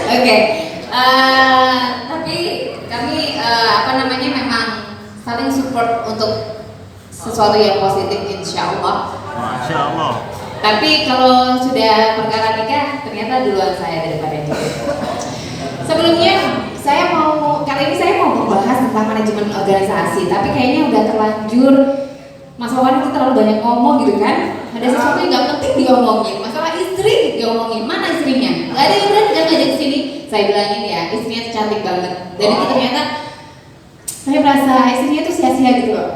Oke. Tapi kami memang saling support untuk sesuatu yang positif, insya Allah. Masya Allah. Tapi kalau sudah perkara nikah, ternyata duluan saya daripada dia. Sebelumnya kali ini saya mau membahas tentang manajemen organisasi, tapi kayaknya udah terlanjur Mas Wawan itu terlalu banyak ngomong gitu kan. Ada sesuatu yang gak penting diomongin, masalah istri diomongin, mana istrinya? Gak ada yang berani ngajak ke sini. Saya bilangin ya, istrinya cantik banget. Dan itu ternyata saya merasa istrinya tuh sia-sia gitu loh.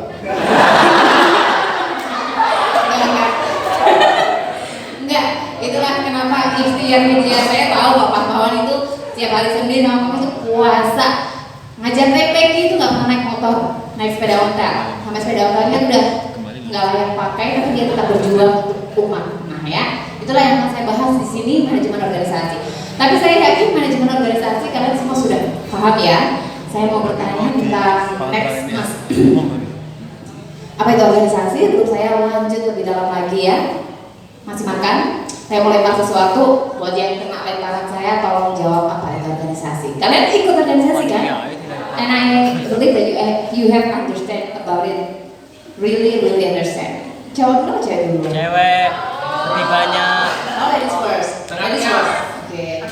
Enggak, itulah kenapa ikhtiar saya tahu Bapak Wawan itu tiap hari Senin sama Papa itu puasa. Ngajar TPK itu nggak pernah naik motor, naik sepeda ontel. Sampai sepeda ontelnya udah nggak layak pakai, tapi dia tetap berjuang untuk umat. Nah ya, itulah yang akan saya bahas di sini, manajemen organisasi. Tapi saya yakin manajemen organisasi kalian semua sudah paham ya. Saya mau bertanya tentang next mas. Apa itu organisasi? Terus saya lanjut lebih dalam lagi ya. Masih makan? Saya mau lempar sesuatu, buat yang kena lemparan saya tolong jawab apa itu organisasi. Kalian ikut organisasi kan? And I believe that you have understand about it, really understand. Cowok dulu, cewek dulu? Cewek lebih banyak. Oh, ladies first. Ladies first. Oke.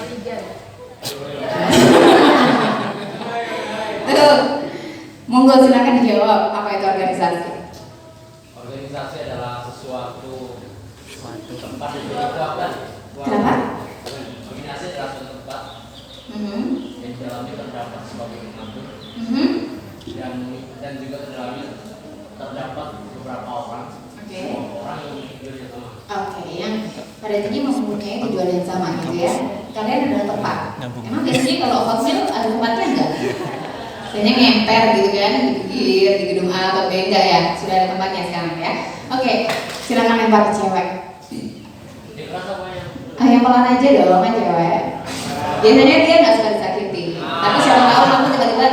Tuh, monggo silakan dijawab apa itu organisasi. Organisasi adalah sesuatu tempat yang dikuatkan. Kenapa? Organisasi adalah suatu tempat yang di dalamnya terdapat sebagai pengatur dan juga di dalamnya terdapat beberapa orang. Oke. Orang yang memiliki tujuan yang sama. Oke, yang pada intinya mempunyai tujuan yang sama gitu ya. Kalian adalah tempat. Emang biasanya kalau hotmail ada tempatnya enggak? Biasanya ngemper gitu kan, di gedung A atau B enggak ya? Sudah ada tempatnya sekarang ya. Oke, silakan lempar ke cewek. Yang pelan aja dong kan cewek. Biasanya dia nggak suka disakiti. Tapi siapa tahu kamu tiba-tiba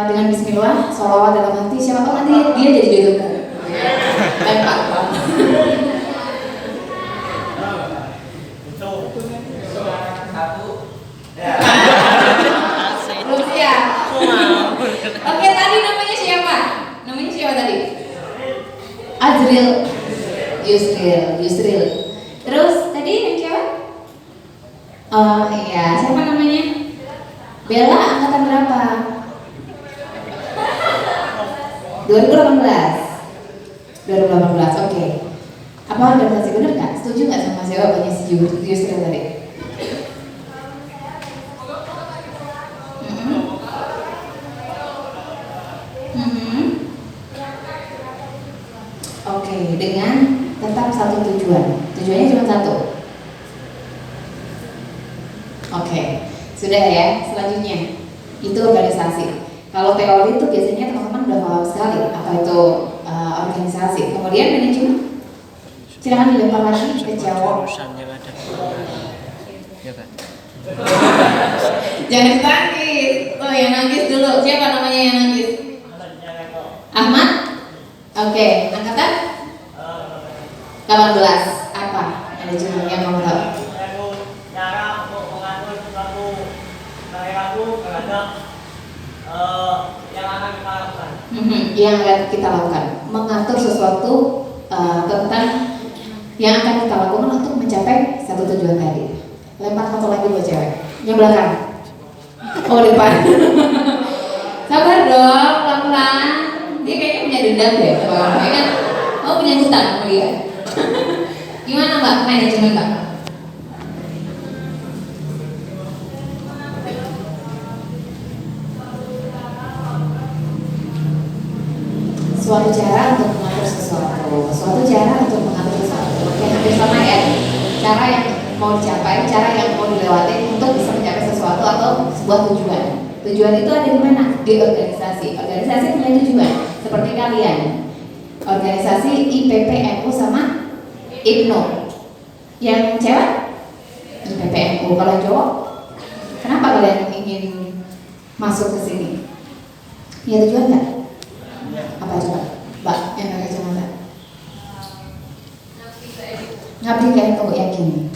dengan Bismillah, sholawat dalam hati, siapa tahu nanti dia jadi jodohmu. Lempar. Belum siap. Oke, tadi namanya siapa? Namanya siapa tadi? Azril. Yusril. Terus tadi yang cewek? Oh iya, siapa namanya? Bella, angkatan berapa? 2018, oke. Apa organisasi bener nggak? Setuju nggak sama jawabannya si Yusril tadi? Oke, dengan tetap satu tujuan. Tujuannya cuma satu. Oke, sudah ya. Selanjutnya itu organisasi. Kalau teori itu biasanya teman-teman udah paham sekali apa itu organisasi. Kemudian manajemen. Silakan dilempar lagi ke jawab. Jangan ditangkis. Oh, yang nangis dulu. Siapa namanya yang nangis? Ahmad. Oke, angkatan 18. Apa manajemen yang kamu tahu? Cara untuk mengatur suatu daerahku terhadap yang akan kita lakukan. Yang akan kita lakukan, mengatur sesuatu tentang yang akan kita lakukan untuk mencapai satu tujuan tadi. Lempar satu lagi buat cewek. Yang belakang. Oh, depan. Sabar dong, pelan-pelan. Dia kayaknya punya dendam deh. Ya kan? Oh, punya hutang sama dia. Gimana Mbak manajemen Mbak? Suatu cara untuk mengatur sesuatu, yang hampir sama ya. Cara yang mau dicapai, cara yang mau dilewati untuk bisa mencapai sesuatu atau sebuah tujuan. Tujuan itu ada di mana? Di organisasi. Organisasi punya tujuan. Seperti kalian, organisasi IPPNU sama IPNU. Yang cewek IPPNU. Kalau cowok, kenapa kalian ingin masuk ke sini? Ya tujuan nggak? Apa coba? Mbak yang pakai kacamata. Ngabdi kayak kamu yakin.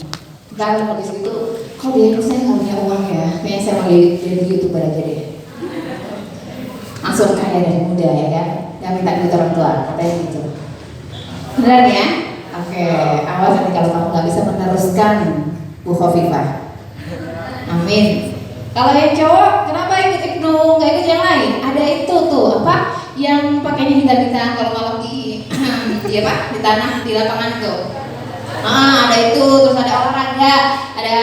Kalau habis itu Kok dia saya nggak punya uang ya? Kayaknya saya mau jadi YouTuber aja deh. Langsung kaya dari muda ya kan? Yang minta duit orang tua, katanya gitu. Beneran ya? Oke, awas nanti kalau kamu nggak bisa meneruskan Bu Khofifah. Amin. Kalau yang cowok, kenapa ikut Ibnu nggak ikut yang lain? Ada itu tuh apa? Yang pakainya bintang-bintang kalau malam di di tanah di lapangan tuh. Ada itu, terus ada olahraga, ada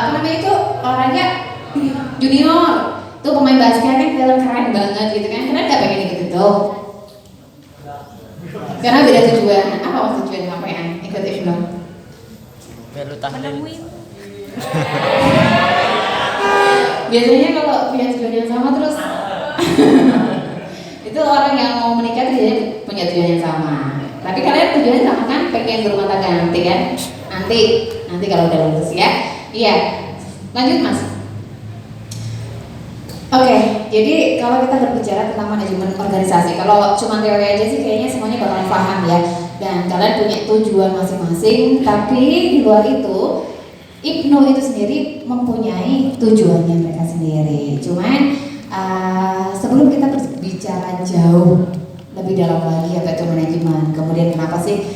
apa namanya itu olahraga junior. Tuh pemain basket kan dalam keren banget gitu kan? Keren nggak pengen ikut itu? Karena beda tujuan. Apa maksud tujuan ngapain ikut Ibnu? Biar lu tahan dari Biasanya kalau punya tujuan yang sama terus itu orang yang mau menikah tuh jadi punya tujuan yang sama. Tapi kalian tujuannya sama kan? Pengen berumah tangga nanti kan? Nanti kalau udah lulus ya. Iya. Lanjut Mas. Oke, jadi kalau kita berbicara tentang manajemen organisasi, kalau cuma teori aja sih kayaknya semuanya bakalan paham ya. Dan kalian punya tujuan masing-masing, tapi di luar itu Ibnu itu sendiri mempunyai tujuannya mereka sendiri. Cuman sebelum kita berbicara jauh lebih dalam lagi apa itu manajemen, kemudian kenapa sih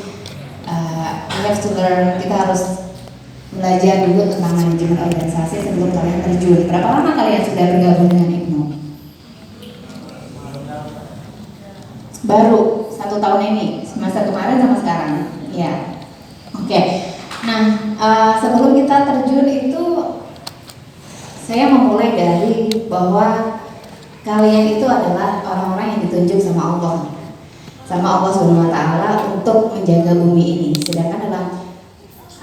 we have to learn, kita harus belajar dulu tentang manajemen organisasi sebelum kalian terjun. Berapa lama kalian sudah bergabung dengan Ibnu? Baru 1 tahun ini, semester kemarin sama sekarang. Ya, oke. Nah, sebelum kita terjun itu, saya memulai dari bahwa kalian itu adalah orang-orang yang ditunjuk sama Allah Subhanahu wa Ta'ala untuk menjaga bumi ini. Sedangkan dalam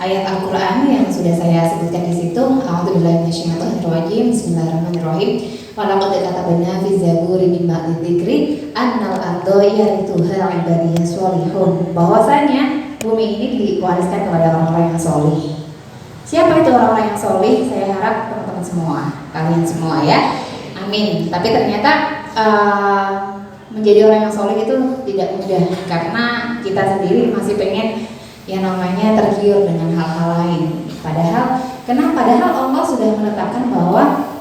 ayat Al-Quran yang sudah saya sebutkan di situ, A'udzubillahi minasyaitonirrajim, Bismillahirrahmanirrahim. Walaqad katabna fi zaburi min ba'di dzikri annal arda yarithuha ibadiyas sholihun. Bahwasanya bumi ini diwariskan kepada orang-orang yang solih. Siapa itu orang-orang yang solih? Saya harap teman-teman semua, kalian semua ya. Amin. Tapi ternyata menjadi orang yang soleh itu tidak mudah karena kita sendiri masih pengen yang namanya tergiur dengan hal-hal lain. Padahal Allah sudah menetapkan bahwa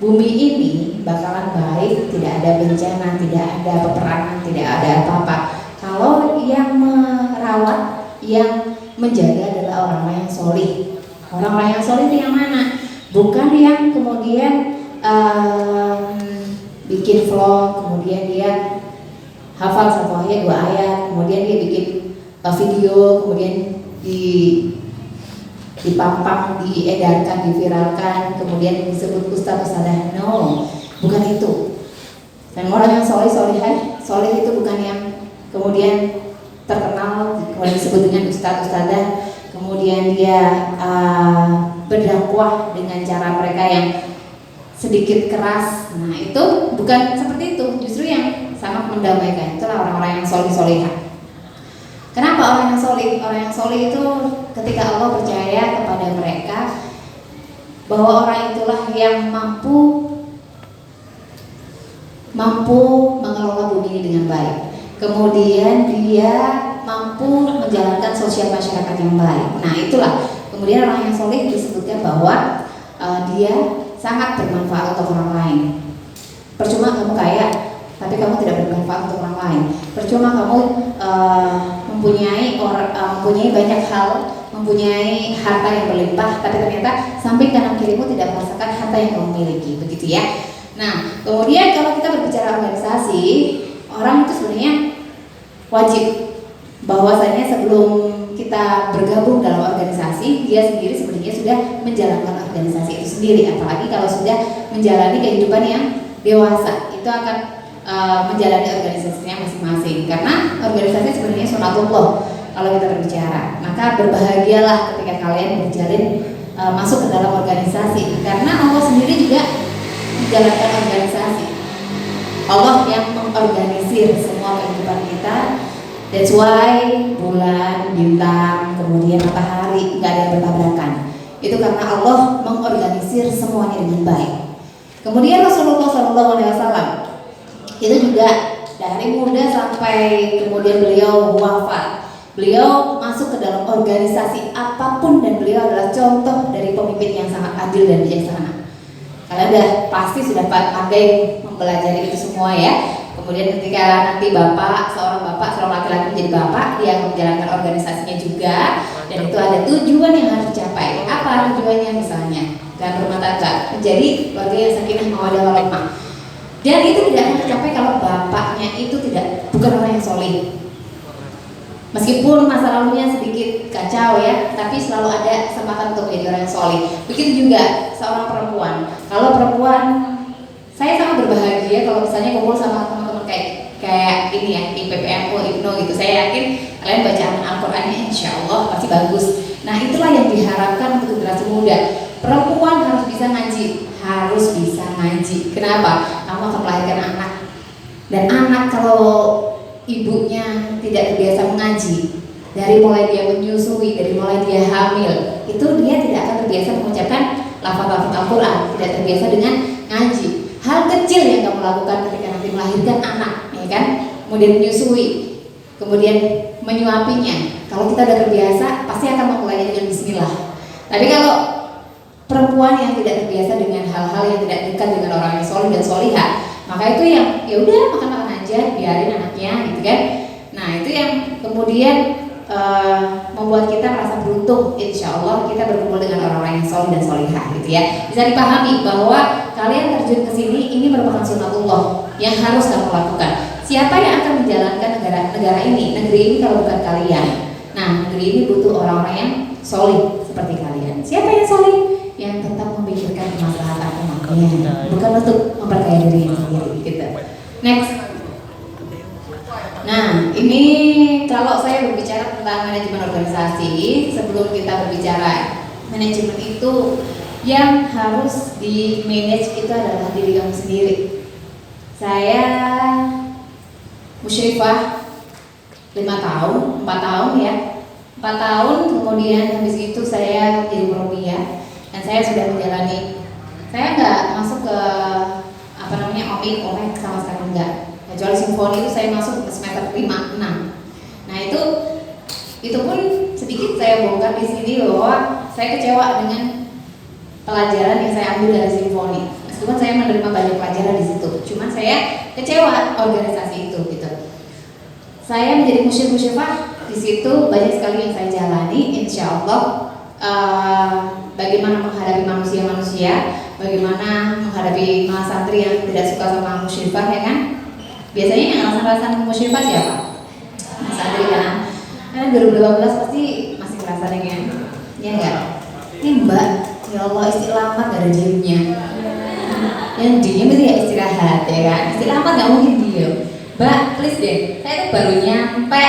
bumi ini bakalan baik, tidak ada bencana, tidak ada peperangan, tidak ada apa-apa. Kalau yang merawat, yang menjaga adalah orang-orang yang soleh. Orang-orang yang soleh itu yang mana? Bukan yang kemudian bikin vlog, kemudian dia hafal 1 ayat 2 ayat, kemudian dia bikin video, kemudian dipampang, diedarkan, diviralkan, kemudian disebut ustaz-ustazah. No, bukan itu. Dan orang yang soleh itu bukan yang kemudian terkenal, kemudian disebut dengan ustaz-ustazah, kemudian dia berdakwah dengan cara mereka yang sedikit keras. Nah itu bukan seperti itu, justru yang sangat mendamaikan. Itulah orang-orang yang soleh-solehah. Kenapa orang yang soleh? Orang yang soleh itu ketika Allah percaya kepada mereka bahwa orang itulah yang mampu mengelola bumi ini dengan baik. Kemudian dia mampu menjalankan sosial masyarakat yang baik. Nah itulah kemudian orang yang soleh disebutkan bahwa dia sangat bermanfaat untuk orang lain. Percuma kamu kaya, tapi kamu tidak bermanfaat untuk orang lain. Percuma kamu mempunyai banyak hal, mempunyai harta yang berlimpah, tapi ternyata samping kanan kirimu tidak merasakan harta yang kamu miliki, begitu ya. Nah, kemudian kalau kita berbicara organisasi, orang itu sebenarnya wajib bahwasanya sebelum kita bergabung dalam organisasi, dia sendiri sebenarnya sudah menjalankan organisasi itu sendiri. Apalagi kalau sudah menjalani kehidupan yang dewasa, itu akan menjalani organisasinya masing-masing. Karena organisasi sebenarnya sunatullah kalau kita berbicara. Maka berbahagialah ketika kalian berjalin masuk ke dalam organisasi, karena Allah sendiri juga menjalankan organisasi. Allah yang mengorganisir semua kehidupan kita. That's why bulan, bintang, kemudian matahari nggak ada yang bertabrakan. Itu karena Allah mengorganisir semuanya dengan baik. Kemudian Rasulullah SAW itu juga dari muda sampai kemudian beliau wafat, Beliau masuk ke dalam organisasi apapun dan beliau adalah contoh dari pemimpin yang sangat adil dan bijaksana. Kalian udah pasti sudah pandai mempelajari itu semua ya. Kemudian ketika nanti seorang laki-laki menjadi bapak, dia akan menjalankan organisasinya juga, dan itu ada tujuan yang harus dicapai. Apa tujuannya? Misalnya dalam rumah tangga menjadi keluarga yang sakinah mawaddah warahmah. Dan itu tidak akan tercapai kalau bapaknya itu bukan orang yang soleh. Meskipun masa lalunya sedikit kacau ya, tapi selalu ada kesempatan untuk menjadi orang yang soleh. Begitu juga seorang perempuan. Kalau perempuan, saya sangat berbahagia kalau misalnya kumpul sama teman-teman kayak ini ya, di PPMU, IPNO gitu. Saya yakin kalian bacaan Al-Qur'annya insya Allah pasti bagus. Nah itulah yang diharapkan untuk generasi muda. Perempuan harus bisa ngaji, harus bisa ngaji. Kenapa? Kamu akan melahirkan anak, dan anak kalau ibunya tidak terbiasa mengaji, dari mulai dia menyusui, dari mulai dia hamil, itu dia tidak akan terbiasa mengucapkan lafaz-lafaz Al-Quran, tidak terbiasa dengan ngaji. Hal kecil yang kamu lakukan ketika nanti melahirkan anak, ya kan? Kemudian menyusui, kemudian menyuapinya. Kalau kita sudah terbiasa, pasti akan memulainya dengan Bismillah. Tapi kalau perempuan yang tidak terbiasa dengan hal-hal yang tidak dekat dengan orang yang soleh dan solihah, maka itu yang ya udah makan aja, biarin anaknya gitu kan. Nah itu yang kemudian membuat kita merasa beruntung. Insya Allah kita berkumpul dengan orang-orang yang soleh dan solihah gitu ya. Bisa dipahami bahwa kalian terjun ke sini ini merupakan sunatullah yang harus kamu lakukan. Siapa yang akan menjalankan negara ini? Negeri ini kalau bukan kalian. Nah negeri ini butuh orang-orang yang soleh seperti kalian. Siapa yang soleh? Yang tetap memikirkan kemaslahatan umatnya, bukan untuk memperkaya diri sendiri gitu. Next. Nah, ini kalau saya berbicara tentang manajemen organisasi, sebelum kita berbicara manajemen itu yang harus di manage itu adalah diri kamu sendiri. Saya musyrifah 4 tahun ya. 4 tahun kemudian habis itu saya jadi murabiyah. Dan saya sudah menjalani, saya nggak masuk ke OMIK sama sekali enggak. Kecuali simfoni itu saya masuk ke semester 5, 6. Nah itu pun sedikit saya bongkar di sini bahwa saya kecewa dengan pelajaran yang saya ambil dari simfoni. Meskipun saya menerima banyak pelajaran di situ, cuman saya kecewa organisasi itu gitu. Saya menjadi musyrifah di situ banyak sekali yang saya jalani, insya Allah. Bagaimana menghadapi manusia-manusia, bagaimana menghadapi santri yang tidak suka sama musyrifah ya kan? Biasanya yang rasa-rasa musyrifah siapa? Santri kan? Karena 2012 pasti masih ngerasain kan? Ya enggak? Ini mbak, ya Allah istiqamah gak ada diemnya. Yang diem itu ya istirahat ya kan? Istiqamah gak mungkin diem. Mbak, please deh, saya tuh baru nyampe,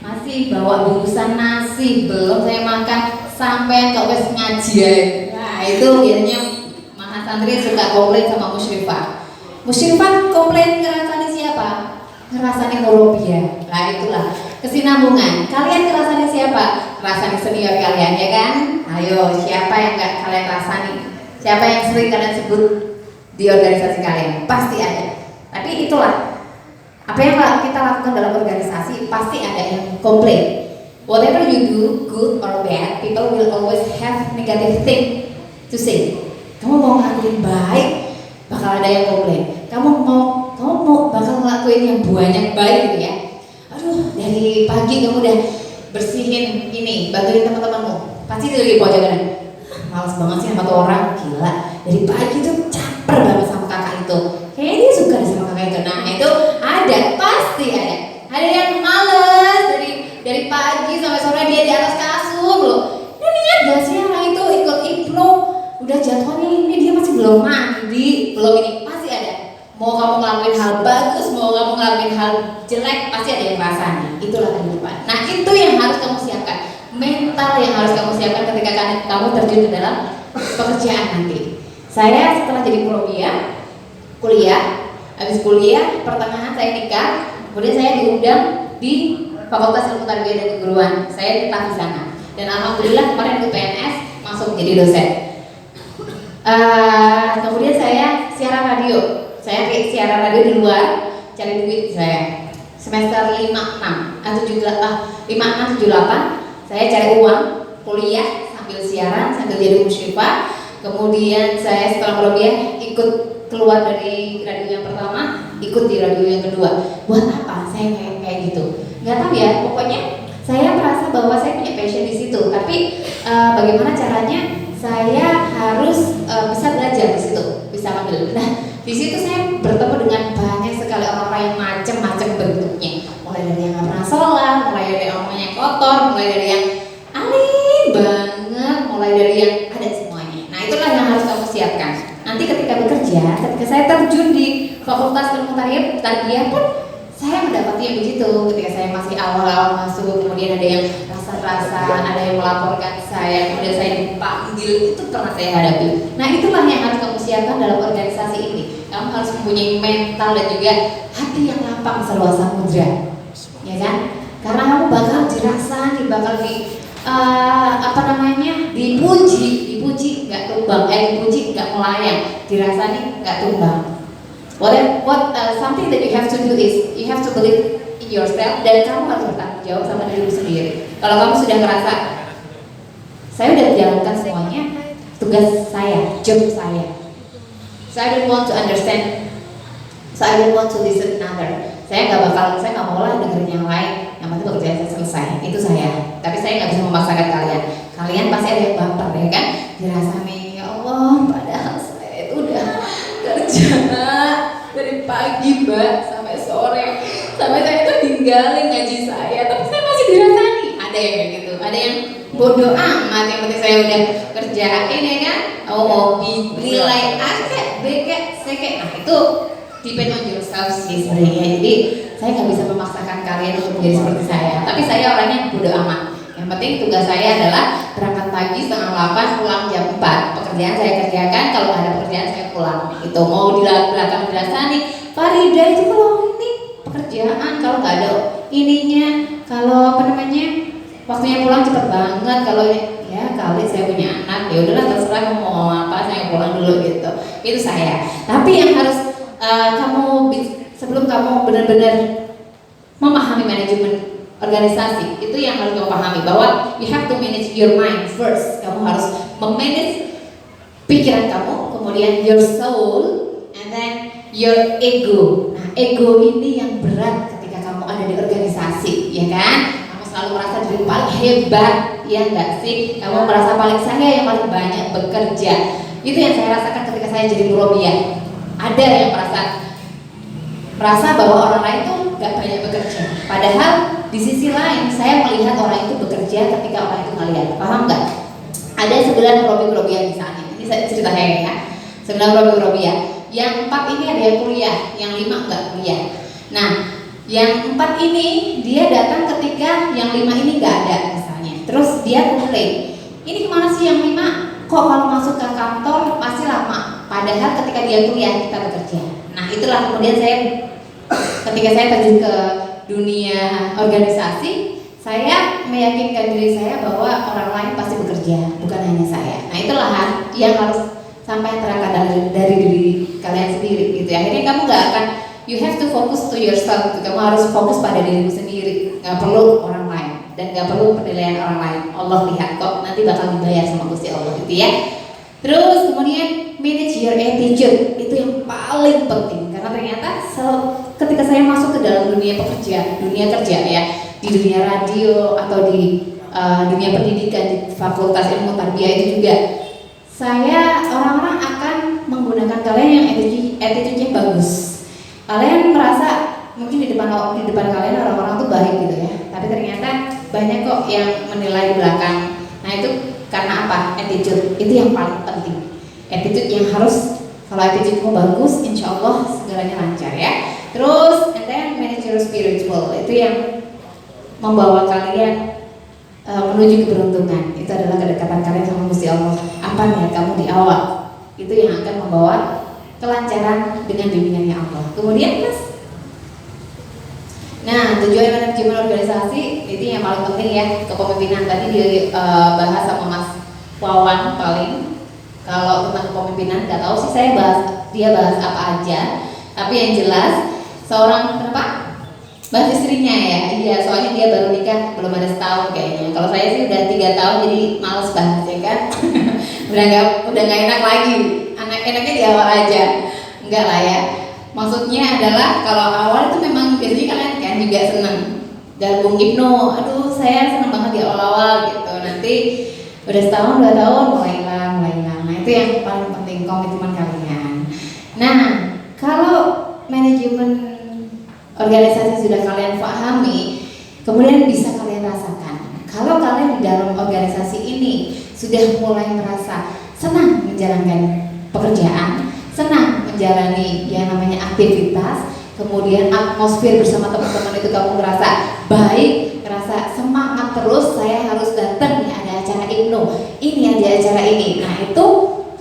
masih bawa bungkusan nasi, belum saya makan sampai ke wes ngaji. Nah itu biasanya mahasantri suka komplain sama musyrifah. Musyrifah komplain ngerasani siapa? Ngerasani murabiyah. Nah itulah kesinambungan. Kalian ngerasani siapa? Ngerasani senior kalian ya kan? Ayo siapa yang gak kalian rasani? Siapa yang sering kalian sebut di organisasi kalian? Pasti ada. Tapi itulah apa yang kita lakukan dalam organisasi, pasti ada yang komplain. Whatever you do, good or bad, people will always have negative thing to say. Kamu mau ngelakuin baik, bakal ada yang komplain. Kamu mau bakal ngelakuin yang banyak baik gitu ya. Aduh, dari pagi kamu udah bersihin ini, bantuin teman-temanmu. Pasti dia lagi pojokan. Males banget sih sama tuh orang, gila. Dari pagi tuh caper banget sama kakak itu. Kayaknya dia suka sama kakak itu. Nah itu ada, pasti ada. Ada yang males dari pagi sampai sore dia di atas kasur loh. Ini niat gak sih orang itu ikut IPNO, udah jatuhnya ini dia masih belum mandi, belum ini, pasti ada. Mau kamu ngelakuin hal bagus, mau kamu ngelakuin hal jelek, pasti ada yang rasanya. Itulah kehidupan. Nah itu yang harus kamu siapkan, mental yang harus kamu siapkan ketika kamu terjun ke dalam pekerjaan nanti. Saya setelah jadi murabiyah, kuliah, habis kuliah pertengahan saya nikah, kemudian saya diundang di Fakultas Ilmu Tarbiyah dan Keguruan. Saya tetap di sana. Dan alhamdulillah kemarin ikut PNS masuk menjadi dosen. Kemudian saya siaran radio. Saya siaran radio di luar, cari duit saya. Semester 5, 6. 5678 saya cari uang, kuliah sambil siaran, sambil jadi musyrifah. Kemudian saya setelah kuliah ikut keluar dari radio yang pertama, ikut di radio yang kedua. Buat apa saya kayak gitu? Nggak tahu ya, pokoknya saya merasa bahwa saya punya passion di situ. Tapi bagaimana caranya? Saya harus bisa belajar di situ, bisa ambil. Nah, di situ saya bertemu dengan banyak sekali orang-orang yang macam-macam bentuknya. Mulai dari yang nggak pernah sholat, mulai dari orangnya kotor, mulai dari yang alim banget, mulai dari yang ada semuanya. Nah, itulah yang harus kamu siapkan. Nanti ketika bekerja, ketika saya terjun di Fakultas Ilmu Tarbiyah pun saya mendapati yang begitu. Ketika saya masih awal-awal masuk, kemudian ada yang rasa-rasa, ada yang melaporkan saya, kemudian saya dipanggil, itu pernah saya hadapi. Nah, itulah yang harus kamu siapkan dalam organisasi ini. Kamu harus mempunyai mental dan juga hati yang lapang seluas samudra, ya kan? Karena kamu bakal dirasani, bakal dipuji nggak tumbang, dipuji nggak melayang, dirasani nggak tumbang. Something that you have to do is you have to believe in yourself, dan kamu harus bertanggung jawab sama dirimu sendiri. Kalau kamu sudah merasa saya udah menjalankan semuanya, tugas saya, job saya, so I don't want to understand, so I don't want to listen another. Saya nggak mau lah dengerin yang lain. Yang penting pekerjaan saya selesai, itu saya. Tapi saya nggak bisa memaksakan kalian. Kalian pasti ada yang baper ya kan? Dirasani, ya Allah, padahal saya itu udah kerja dari pagi mbak sampai sore, sampai saya itu ninggalin ngaji saya, tapi saya masih dirasani. Ada yang kayak gitu, ada yang bodoh amat, yang penting saya udah kerjain ya kan. Mau nilai A kayak B kayak C kayak, nah itu depend on yourself sih sebenarnya. Jadi saya nggak bisa memaksakan kalian untuk menjadi seperti saya, tapi saya orangnya bodoh amat. Yang penting tugas saya adalah berangkat pagi 7:30, pulang jam 4. Pekerjaan saya kerjakan, kalau nggak ada pekerjaan saya pulang. Itu mau di belakang dirasani, Farida itu kalau ini pekerjaan, kalau nggak ada ininya, kalau waktunya pulang cepet banget. Kalau ya kali saya punya anak, ya udahlah terserah kamu mau ngomong apa, saya pulang dulu gitu. Itu saya. Tapi yang harus sebelum kamu benar-benar memahami manajemen organisasi, itu yang harus kamu pahami bahwa you have to manage your mind first. Kamu harus memanage pikiran kamu, kemudian your soul, and then your ego. Nah, ego ini yang berat ketika kamu ada di organisasi, ya kan? Kamu selalu merasa diri paling hebat, ya enggak sih? Kamu merasa saya yang paling banyak bekerja. Itu yang saya rasakan ketika saya jadi murabiyah. Ada yang merasa bahwa orang lain tuh gak banyak bekerja, padahal di sisi lain saya melihat orang itu bekerja ketika orang itu ngeliat. Paham nggak? Ada 9 murabiyah misalnya, ini saya cerita ya, 9 murabiyah, yang 4 ini ada yang kuliah, yang 5 nggak kuliah. Nah, yang 4 ini dia datang ketika yang 5 ini nggak ada misalnya, terus dia komplain, ini kemana sih yang 5? Kok kalau masuk ke kantor masih lama, padahal ketika dia kuliah kita bekerja. Nah, itulah kemudian ketika saya terjun ke dunia organisasi, saya meyakinkan diri saya bahwa orang lain pasti bekerja, bukan hanya saya. Nah, itulah yang harus sampai terangkat dari diri kalian sendiri gitu ya. Akhirnya kamu nggak akan, you have to focus to yourself gitu. Kamu harus fokus pada dirimu sendiri, nggak perlu orang lain dan nggak perlu penilaian orang lain. Allah lihat kok, nanti bakal dibayar sama Gusti Allah gitu ya. Terus kemudian manage your attitude, itu yang paling penting, karena ternyata ketika saya masuk ke dalam dunia kerja ya, di dunia radio atau di dunia pendidikan di Fakultas Ilmu Tarbiyah itu juga, orang-orang akan menggunakan kalian yang attitude-nya bagus. Kalian merasa mungkin di depan kalian orang-orang tuh baik gitu ya, tapi ternyata banyak kok yang menilai di belakang. Nah, itu karena apa? Attitude itu yang paling penting. Attitude yang harus, kalau attitude-mu bagus, insya Allah segalanya lancar ya. Terus, and then manage your spiritual, itu yang membawa kalian menuju keberuntungan. Itu adalah kedekatan kalian sama Gusti Allah. Apa niat kamu di awal? Itu yang akan membawa kelancaran dengan bimbingannya Allah. Kemudian tujuan manajemen organisasi itu yang paling penting ya, kepemimpinan. Tadi dibahas sama Mas Wawan paling. Kalau tentang kepemimpinan nggak tahu sih dia bahas apa aja. Tapi yang jelas seorang Mbak istrinya ya, iya soalnya dia baru nikah belum ada setahun kayaknya. Kalau saya sih udah 3 tahun jadi males banget ya kan. udah nggak enak lagi. Enaknya di awal aja, enggak lah ya. Maksudnya adalah kalau awal itu memang biasanya kalian kan juga seneng gabung hipno. Aduh saya seneng banget di awal-awal gitu. Nanti udah setahun 2 tahun mulai hilang. Nah itu yang paling penting komitmen kalian. Nah kalau manajemen organisasi sudah kalian pahami, kemudian bisa kalian rasakan. Kalau kalian di dalam organisasi ini sudah mulai merasa senang menjalankan pekerjaan, senang menjalani yang namanya aktivitas, kemudian atmosfer bersama teman-teman itu kamu ngerasa baik, ngerasa semangat terus, saya harus datang nih ada acara ini ada acara ini. Nah itu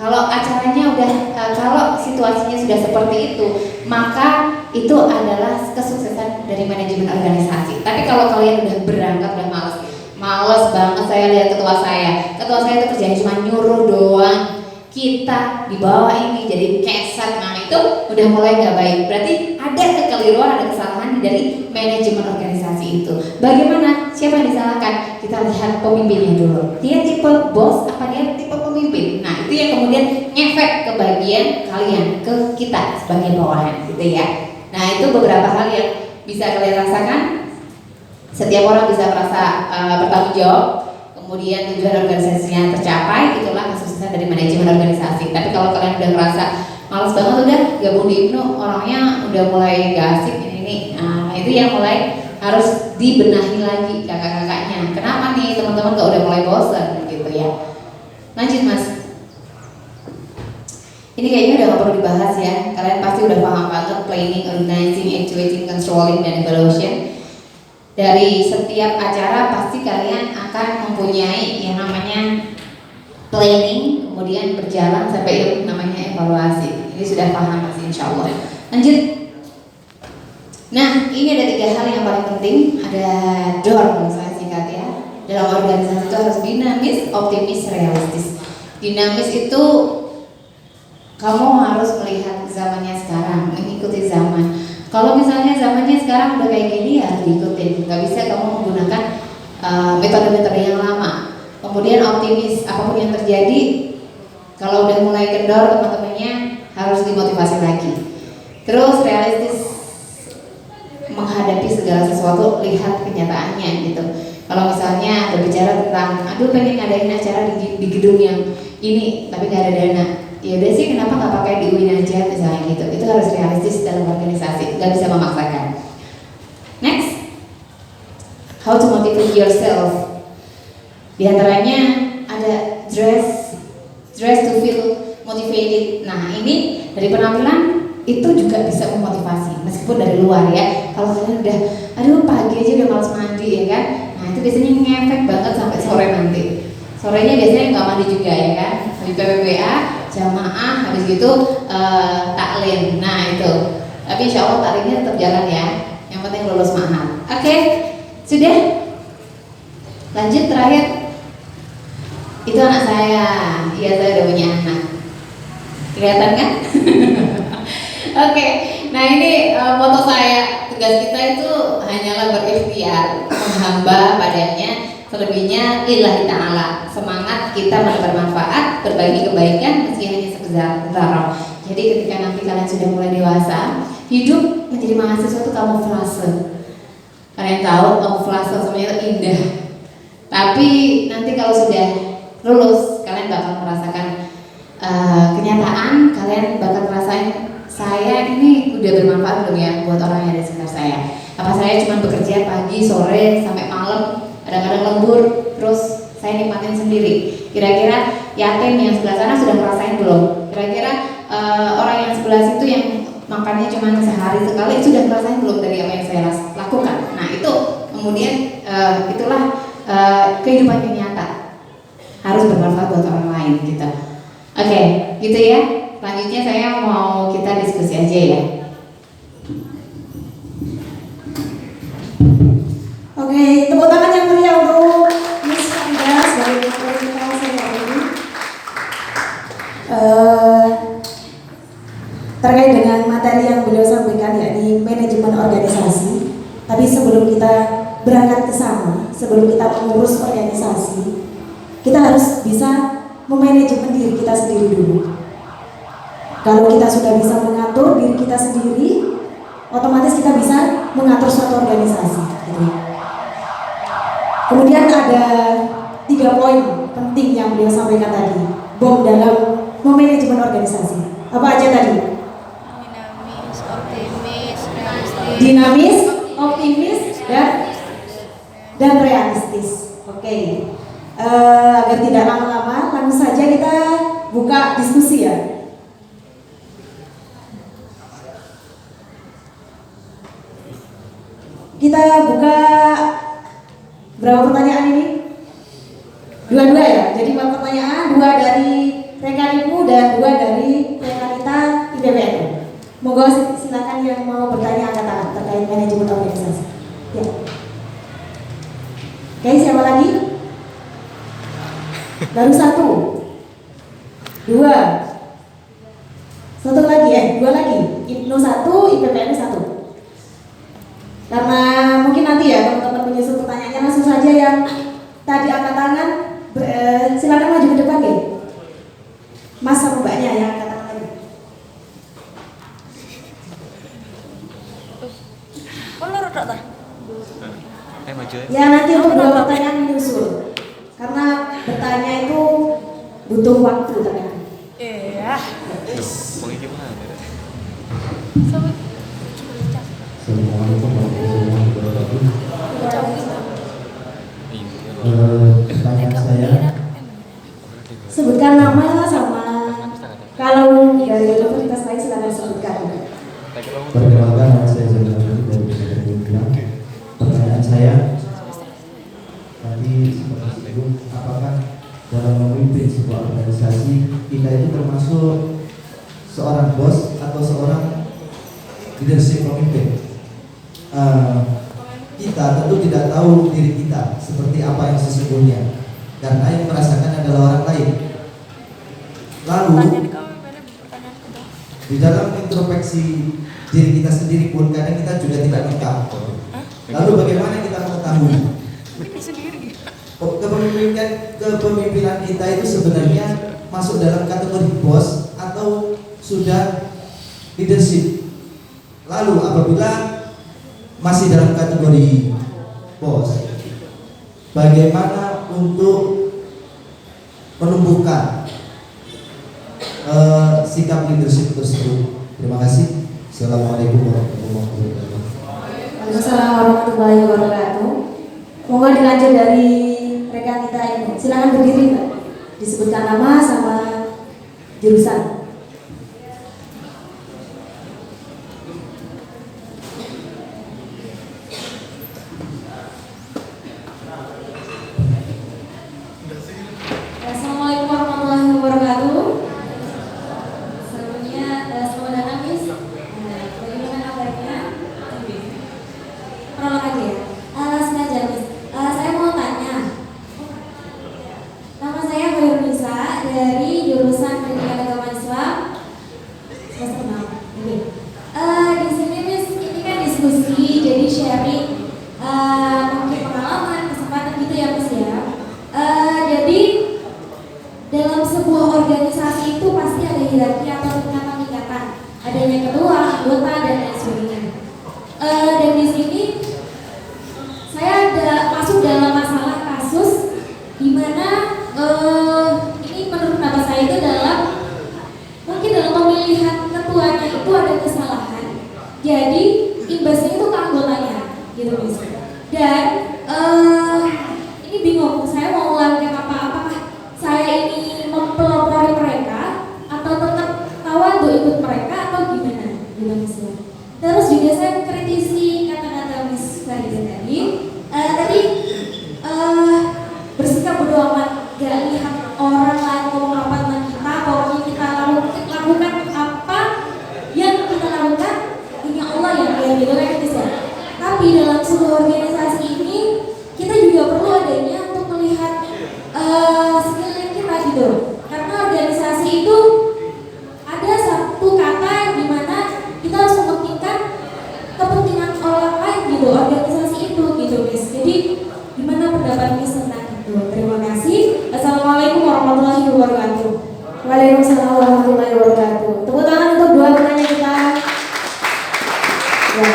kalau acaranya udah, kalau situasinya sudah seperti itu, maka itu adalah kesuksesan dari manajemen organisasi. Tapi kalau kalian udah berangkat udah males banget, saya lihat ketua saya itu kerjanya cuma nyuruh doang, kita di bawah ini jadi keset. Nah itu udah mulai nggak baik. Berarti ada kekeliruan, ada kesalahan dari manajemen organisasi itu. Bagaimana? Siapa yang disalahkan? Kita lihat pemimpinnya dulu. Dia tipe bos apa dia tipe pemimpin? Nah itu yang kemudian ngefek ke bagian kalian, ke kita sebagai bawahan gitu ya. Nah itu beberapa hal yang bisa kalian rasakan. Setiap orang bisa merasa bertanggung jawab, kemudian tujuan organisasinya tercapai, itulah kesuksesan dari manajemen organisasi. Tapi kalau kalian udah merasa males banget udah gabung di hipno, orangnya udah mulai gak asik ini, nah itu yang mulai harus dibenahi lagi kakak-kakaknya. Kenapa nih teman-teman kok udah mulai bosan gitu ya? Lanjut mas. Ini kayaknya udah gak perlu dibahas ya. Kalian pasti udah paham banget planning, organizing, actuating, controlling, dan evaluation. Dari setiap acara pasti kalian akan mempunyai yang namanya planning, kemudian berjalan sampai namanya evaluasi. Ini sudah paham pasti insya Allah. Lanjut. Nah ini ada 3 hal yang paling penting. Ada DOOR kalau saya singkat ya. Dalam organisasi itu harus dinamis, optimis, realistis. Dinamis itu kamu harus melihat zamannya sekarang, mengikuti zaman. Kalau misalnya zamannya sekarang udah kayak gini ya harus diikutin. Gak bisa kamu menggunakan metode-metode yang lama. Kemudian optimis, apapun yang terjadi, kalau udah mulai kendor teman-temannya harus dimotivasi lagi. Terus realistis, menghadapi segala sesuatu, lihat kenyataannya gitu. Kalau misalnya berbicara tentang, aduh pengen ngadain acara di gedung yang ini, tapi gak ada dana. Ya udah sih kenapa nggak pakai di UIN aja misalnya gitu. Itu harus realistis dalam organisasi, nggak bisa memaksakan. Next, how to motivate yourself. Di antaranya ada dress to feel motivated. Nah ini dari penampilan itu juga bisa memotivasi meskipun dari luar ya. Kalau kalian udah, aduh pagi aja udah malas mandi ya kan. Nah itu biasanya ngefek banget sampai sore nanti. Sorenya biasanya nggak mandi juga ya kan. Habis PPPA, jamaah, habis gitu taklim. Nah itu. Tapi insya Allah taklimnya tetap jalan ya. Yang penting lulus mahal. Oke, sudah. Lanjut terakhir. Itu anak saya. Iya saya udah punya anak. Kelihatan kan? Oke. Nah ini foto saya. Tugas kita itu hanyalah berikhtiar, menghamba padanya. Selebihnya lillahi ta'ala. Semangat kita bermanfaat, berbagi kebaikan meski hanya sekedar zarah. Jadi ketika nanti kalian sudah mulai dewasa, hidup menjadi mahasiswa itu kamuflase. Kalian tahu kamuflase sebenarnya itu indah. Tapi nanti kalau sudah lulus, kalian bakal merasakan kenyataan. Kalian bakal merasain saya ini udah bermanfaat belum ya buat orang yang ada di sekitar saya. Apa saya cuma bekerja pagi, sore, sampai malam, kadang-kadang lembur, terus saya nikmatin sendiri. Kira-kira yatim yang sebelah sana sudah merasain belum? Kira-kira orang yang sebelah situ yang makannya cuma sehari sekali sudah merasain belum dari apa yang saya lakukan? Nah itu kemudian itulah kehidupan yang nyata, harus bermanfaat buat orang lain gitu. Oke, gitu ya. Selanjutnya saya mau kita diskusi aja ya. Oke, tepuk tangan yang meriah untuk Miss Anda sebagai ketua kita sore ini. Terkait dengan materi yang beliau sampaikan yakni manajemen organisasi, Tapi sebelum kita berangkat ke sana, sebelum kita mengurus organisasi, kita harus bisa memanajemen diri kita sendiri dulu. Kalau kita sudah bisa mengatur diri kita sendiri, otomatis kita bisa mengatur suatu organisasi. Gitu. Kemudian ada 3 poin penting yang beliau sampaikan tadi, bom dalam memanajemen organisasi. Apa aja tadi? Dinamis, optimis, realistis. Dinamis, optimis, dan realistis. Oke. Agar tidak lama-lama, langsung saja kita buka diskusi ya. Kita buka berapa pertanyaan ini? 2 ya. Jadi 4 pertanyaan, 2 dari Rekanimu dan 2 dari Rekanita IPPN. Moga silakan yang mau bertanya angkat tangan terkait manajemen organisasi. Ya. Oke, siapa lagi? Baru 1, 2, 1 lagi ya, 2 lagi. IPNU 1, IPPN 1. Karena mungkin nanti ya teman-teman menyusun pertanyaannya, langsung saja yang tadi angkat tangan, silakan maju ke depan ya. Mas sama mbaknya yang angkat tangan tadi. Oh, lurus tak? Maju ya. Ya nanti untuk 2 pertanyaan menyusul. Karena bertanya itu butuh waktu ternyata. Iya. Mau gimana? Assalamualaikum warahmatullahi wabarakatuh. Pertanyaan saya, Sebutkan nama sama kalau dari universitas lain silakan sebutkan. perkenalkan nama saya Zainal Abidin dari Pemimpinan. Pertanyaan saya, tadi seperti disebut, apakah dalam memimpin sebuah organisasi kita itu termasuk seorang bos atau seorang leadership pemimpin? Kita tentu tidak tahu diri kita seperti apa yang sesungguhnya, karena yang merasakan adalah orang lain. Lalu di dalam introspeksi diri kita sendiri pun kadang kita juga tidak lengkap. Lalu bagaimana kita mengetahui kepemimpinan kita itu sebenarnya masuk dalam kategori bos atau sudah leadership? Lalu apabila masih dalam kategori bos, bagaimana untuk menumbuhkan sikap leadership tersebut? Terima kasih. Assalamualaikum warahmatullahi wabarakatuh. Waalaikumsalam warahmatullahi wabarakatuh. Moga dilanjut dari rekan kita ini. Silakan berdiri Mbak. Disebutkan nama sama jurusan. Assalamualaikum warahmatullahi wabarakatuh. Sebelumnya selamat datang Miss. Bagaimana kabarnya? Prolog aja ya. Sengaja Miss. Saya mau tanya. Nama saya Hoirunisa dari jurusan Pendidikan Agama Islam semester 6. Oke. Di sini Miss, ini kan diskusi, jadi sharing mungkin pengalaman, kesempatan gitu ya Miss ya. Jadi dalam sebuah organisasi itu pasti ada hierarki atau tingkatan-tingkatan, adanya ketua, anggota dan lain sebagainya. Dan di sini saya ada masuk dalam masalah kasus di mana ini menurut pendapat saya itu mungkin dalam pemilihan ketuanya itu ada kesalahan. Jadi imbasnya itu ke anggotanya, gitu Miss. Dan ini bingung, saya mau melakukan apakah saya ini mempelopori mereka atau tetap kawan untuk ikut mereka atau gimana, gitu Miss. Terus juga saya kritisi kata-kata Miss Farida tadi. Bersikap bodo amat, gak lihat orang lain ngomong apa tentang kita, pokoknya kita lakukan apa yang kita lakukan, ini Allah yang biar gitu kan Miss ya. Tapi dalam sebuah organisasi ini kita juga perlu adanya untuk melihat sekeliling kita gitu. Karena organisasi itu ada satu kata di mana kita harus mementingkan kepentingan orang lain gitu. Waduh, tepuk tangan untuk dua penanya kita. Ya,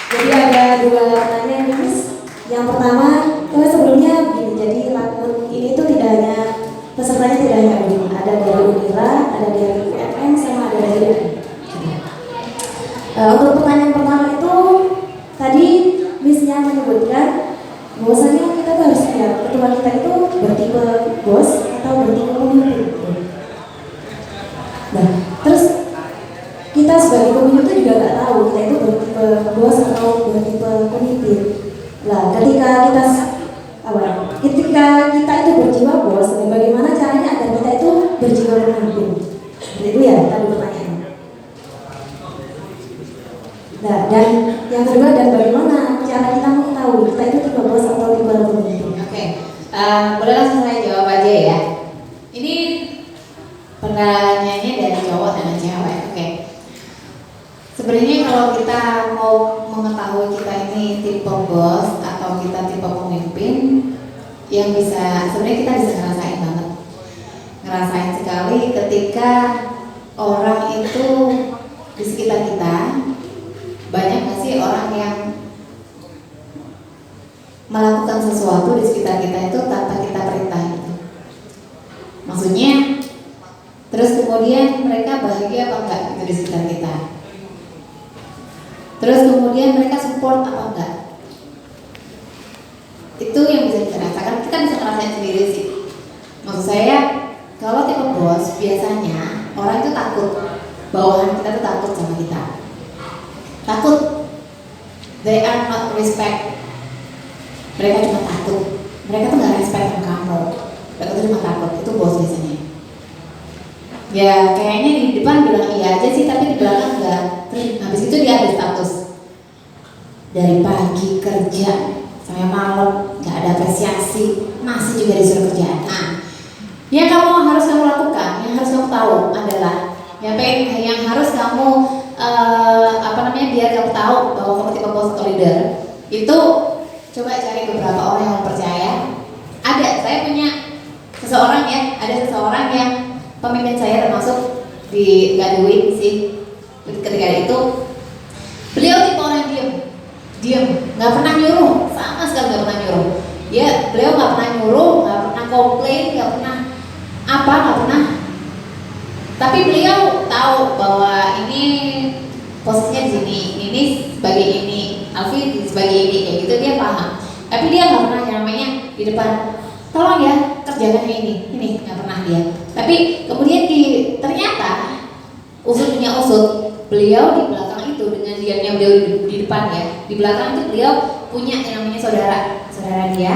jadi ada dua pertanyaan nih, Miss. Yang pertama, sebelumnya begini, jadi lakon ini tuh tidak hanya pesertanya tidak hanya Udin, ada dari Unira, ada dari UMM, sama ada dari UI. Untuk pertanyaan pertama itu tadi Missnya menyebutkan bahwasanya kita tuh harus lihat ketua kita itu bertipe bos atau bertipe pemimpin. Nah, terus kita sebagai pemimpin itu juga nggak tahu kita itu bertipe bos atau bertipe pemimpin. Nah, ketika kita itu berjiwa bos, bagaimana caranya agar kita itu berjiwa pemimpin? Itu ya tadi pertanyaannya. Nah, dan yang kedua, dan bagaimana cara kita mengetahui kita itu tipe bos atau tipe pemimpin? Oke, boleh langsung saya jawab aja ya. Ini pertanyaannya dari cowok dan cewek. Oke. Sebenarnya kalau kita mau mengetahui kita ini tipe bos atau kita tipe pemimpin, yang sebenarnya kita bisa ngerasain banget. Ngerasain sekali ketika orang itu di sekitar kita, banyak nggak sih orang yang melakukan sesuatu di sekitar kita itu tanpa kita perintah gitu. Maksudnya, terus kemudian mereka bahagia apa enggak gitu di sekitar kita. Terus kemudian mereka support apa enggak. Itu yang bisa kita rasakan, kita bisa ngerasain sendiri sih. Maksud saya, kalau tipe bos biasanya orang itu takut, bawahan kita tuh takut sama kita. Takut, they are not respect. Mereka cuma takut, mereka tuh gak respect sama kamu. Mereka tuh cuma takut, itu bos biasanya. Ya kayaknya di depan bilang iya aja sih, tapi di belakang enggak. Terus habis itu dia ada status dari pagi kerja sampai malam, nggak ada apresiasi, masih juga disuruh kerjaan. Nah, yang harus kamu lakukan, yang harus kamu tahu adalah yang harus kamu biar kamu tahu bahwa kamu tipe bos atau leader itu, coba cari beberapa orang yang percaya. Saya punya seseorang ada seseorang yang pemimpin saya, termasuk di Gaduin sih. Ketika itu beliau tipe orang diam, nggak pernah nyuruh, sama sekali nggak pernah nyuruh. Beliau nggak pernah nyuruh, nggak pernah komplain, nggak pernah nggak pernah. Tapi beliau tahu bahwa ini posisinya di sini, ini sebagai ini, Alfi sebagai ini, kayak gitu dia paham. Tapi dia nggak pernah yang namanya di depan, tolong ya kerjakan ini nggak pernah dia. Tapi kemudian ternyata usut punya usut, beliau di belakang itu dengan diamnya beliau di depan di belakang itu beliau punya yang namanya saudara dia.